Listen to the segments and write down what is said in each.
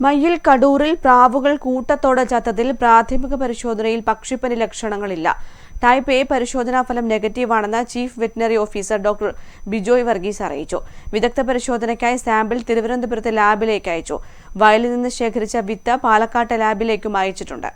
മയ്യിൽ കടൂരിൽ പ്രാവുകൾ കൂട്ടത്തോടെ ചത്തതിൽ പ്രാഥമിക പരിശോധനയിൽ പക്ഷിപ്പനി ലക്ഷണങ്ങളില്ല. ടൈപ്പ് എ പരിശോധനാ ഫലം നെഗറ്റീവാണെന്ന് chief veterinary officer doctor Bijoy Varghese അറിയിച്ചു. വിദഗ്ധ പരിശോധനയ്ക്കായി സാമ്പിൾ തിരുവനന്തപുരത്തെ ലാബിലേക്ക് അയച്ചു. വയലിൽ നിന്ന് ശേഖരിച്ച വിത്ത് പാലക്കാട്ടെ ലാബിലേക്കും അയച്ചിട്ടുണ്ട്.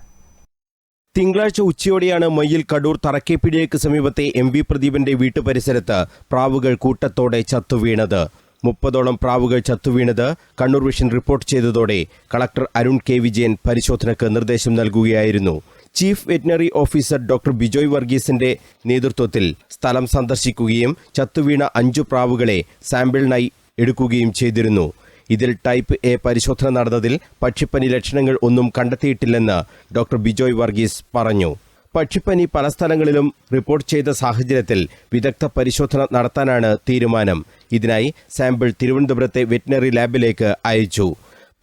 തിങ്കളാഴ്ച ഉച്ചയോടെയാണ് മയ്യിൽ കടൂർ തറക്കേപ്പിടിയേക്ക് സമീപത്തെ MV പ്രദീപന്റെ വീട്ടുപരിസരത്ത് പ്രാവുകൾ കൂട്ടത്തോടെ ചത്തുവീണത്. 30ഓളം പ്രാവുകൾ ചത്തുവീണത് കണ്ണൂർ വിഷൻ റിപ്പോർട്ട് ചെയ്തതോടെ കളക്ടർ അരുൺ കെ വിജയൻ പരിശോധനയ്ക്ക് നിർദ്ദേശം നൽകുകയായിരുന്നു. Chief veterinary officer doctor Bijoy വർഗീസിന്റെ നേതൃത്വത്തിൽ സ്ഥലം സന്ദർശിക്കുകയും ചത്തുവീണ 5 പ്രാവുകളെ സാമ്പിളിനായി എടുക്കുകയും ചെയ്തിരുന്നു. ഇതിൽ ടൈപ്പ് എ പരിശോധന നടന്നതിൽ പക്ഷിപ്പനി ലക്ഷണങ്ങൾ ഒന്നും കണ്ടെത്തിയിട്ടില്ലെന്ന് ഡോക്ടർ ബിജോയ് വർഗീസ് പറഞ്ഞു. പക്ഷിപ്പനി പല സ്ഥലങ്ങളിലും റിപ്പോർട്ട് ചെയ്ത സാഹചര്യത്തിൽ വിദഗ്ധ പരിശോധന നടത്താനാണ് തീരുമാനം. ഇതിനായി സാമ്പിൾ തിരുവനന്തപുരത്തെ വെറ്റിനറി ലാബിലേക്ക് അയച്ചു.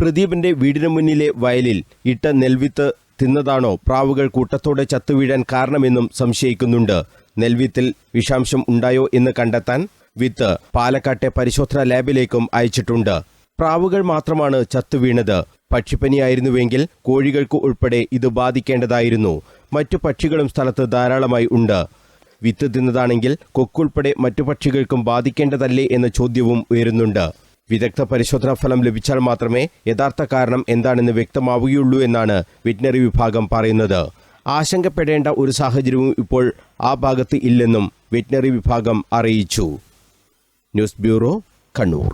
പ്രദീപിന്റെ വീടിന് മുന്നിലെ വയലിൽ ഇട്ട നെൽവിത്ത് തിന്നതാണോ പ്രാവുകൾ കൂട്ടത്തോടെ ചത്തുവീഴാൻ കാരണമെന്നും സംശയിക്കുന്നുണ്ട്. നെൽവിത്തിൽ വിഷാംശം ഉണ്ടായോ എന്ന് കണ്ടെത്താൻ വിത്ത് പാലക്കാട്ടെ പരിശോധനാ ലാബിലേക്കും അയച്ചിട്ടുണ്ട്. പ്രാവുകൾ മാത്രമാണ് ചത്തുവീണത്. പക്ഷിപ്പനിയായിരുന്നുവെങ്കിൽ കോഴികൾക്ക് ഉൾപ്പെടെ ഇത് ബാധിക്കേണ്ടതായിരുന്നു. മറ്റു പക്ഷികളും സ്ഥലത്ത് ധാരാളമായി ഉണ്ട്. വിത്ത് തിന്നതാണെങ്കിൽ കൊക്കുൾപ്പെടെ മറ്റു പക്ഷികൾക്കും ബാധിക്കേണ്ടതല്ലേ എന്ന ചോദ്യവും ഉയരുന്നുണ്ട്. വിദഗ്ധ പരിശോധനാ ഫലം ലഭിച്ചാൽ മാത്രമേ യഥാർത്ഥ കാരണം എന്താണെന്ന് വ്യക്തമാവുകയുള്ളൂ എന്നാണ് വെറ്റിനറി വിഭാഗം പറയുന്നത്. ആശങ്കപ്പെടേണ്ട ഒരു സാഹചര്യവും ഇപ്പോൾ ആ ഭാഗത്ത് ഇല്ലെന്നും വെറ്റിനറി വിഭാഗം അറിയിച്ചു. News bureau, Kannur.